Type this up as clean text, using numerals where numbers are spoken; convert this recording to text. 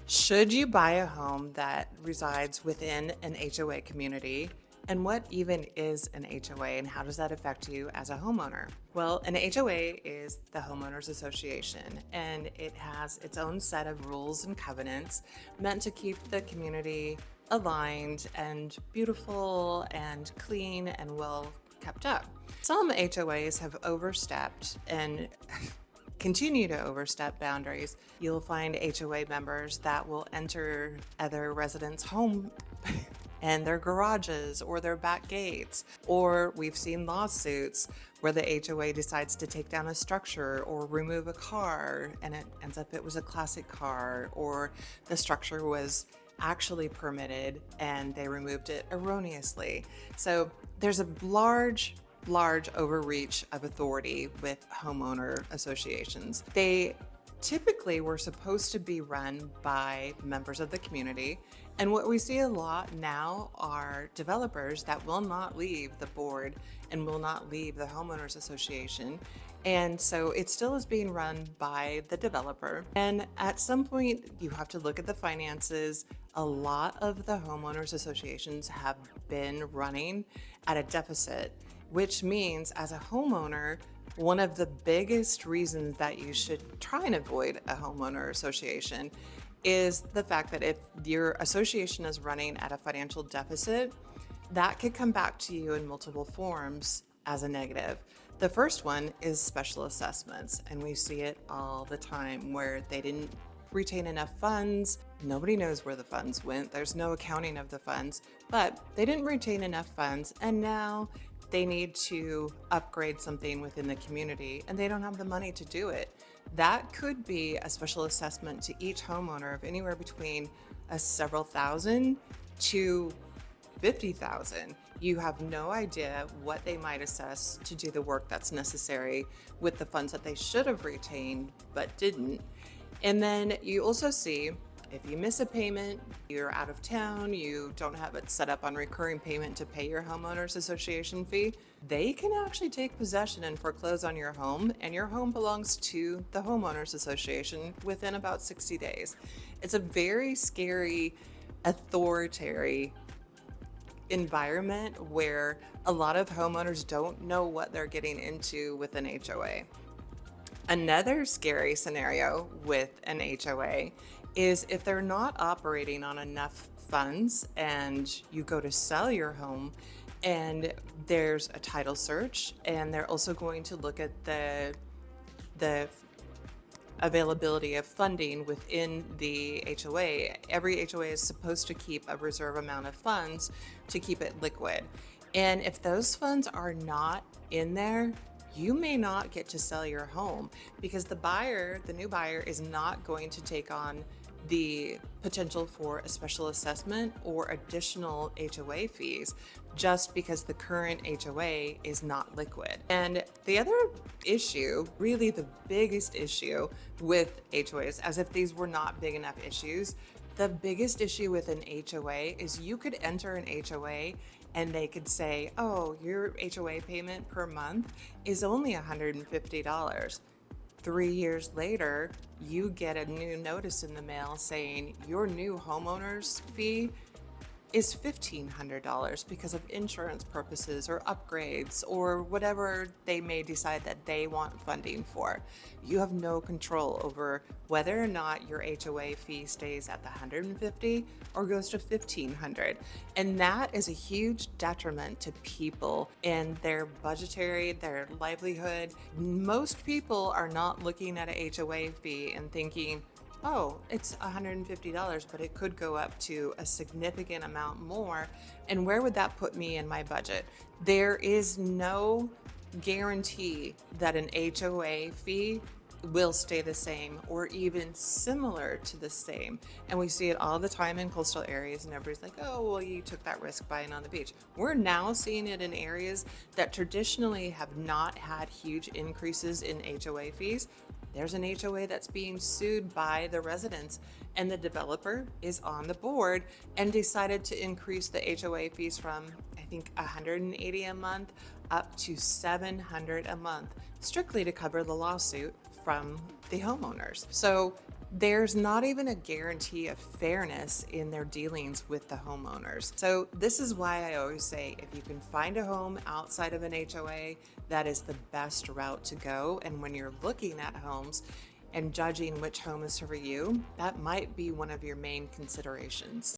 Should you buy a home that resides within an HOA community? And what even is an HOA and how does that affect you as a homeowner? Well, an HOA is the Homeowners Association, and it has its own set of rules and covenants meant to keep the community aligned and beautiful and clean and well kept up. Some HOAs have overstepped and continue to overstep boundaries. You'll find HOA members that will enter other residents' home and their garages or their back gates. Or we've seen lawsuits where the HOA decides to take down a structure or remove a car, and it ends up it was a classic car, or the structure was actually permitted and they removed it erroneously. So there's a large overreach of authority with homeowner associations. They typically were supposed to be run by members of the community. And what we see a lot now are developers that will not leave the board and will not leave the homeowners association. And so it still is being run by the developer. And at some point, you have to look at the finances. A lot of the homeowners associations have been running at a deficit, which means as a homeowner, one of the biggest reasons that you should try and avoid a homeowner association is the fact that if your association is running at a financial deficit, that could come back to you in multiple forms as a negative. The first one is special assessments, and we see it all the time where they didn't retain enough funds. Nobody knows where the funds went. There's no accounting of the funds, but they didn't retain enough funds, and now they need to upgrade something within the community and they don't have the money to do it. That could be a special assessment to each homeowner of anywhere between several thousand to 50,000. You have no idea what they might assess to do the work that's necessary with the funds that they should have retained but didn't. And then you also see if you miss a payment, you're out of town, you don't have it set up on recurring payment to pay your homeowners association fee, they can actually take possession and foreclose on your home, and your home belongs to the homeowners association within about 60 days. It's a very scary, authoritarian environment where a lot of homeowners don't know what they're getting into with an HOA. Another scary scenario with an HOA is if they're not operating on enough funds and you go to sell your home and there's a title search, and they're also going to look at the availability of funding within the HOA. Every HOA is supposed to keep a reserve amount of funds to keep it liquid. And if those funds are not in there, you may not get to sell your home because the new buyer is not going to take on the potential for a special assessment or additional HOA fees just because the current HOA is not liquid. And the other issue, really the biggest issue with HOAs, as if these were not big enough issues, the biggest issue with an HOA is you could enter an HOA and they could say, oh, your HOA payment per month is only $150. 3 years later, you get a new notice in the mail saying your new homeowner's fee is $1,500 because of insurance purposes or upgrades or whatever they may decide that they want funding for. You have no control over whether or not your HOA fee stays at the $150 or goes to $1,500. And that is a huge detriment to people and their their livelihood. Most people are not looking at a HOA fee and thinking, oh, it's $150, but it could go up to a significant amount more. And where would that put me in my budget? There is no guarantee that an HOA fee will stay the same or even similar to the same. And we see it all the time in coastal areas, and everybody's like, oh, well, you took that risk buying on the beach. We're now seeing it in areas that traditionally have not had huge increases in HOA fees. There's an HOA that's being sued by the residents, and the developer is on the board and decided to increase the HOA fees from, I think, $180 a month up to $700 a month, strictly to cover the lawsuit from the homeowners. So There's not even a guarantee of fairness in their dealings with the homeowners. So this is why I always say if you can find a home outside of an HOA, that is the best route to go. And when you're looking at homes and judging which home is for you, that might be one of your main considerations.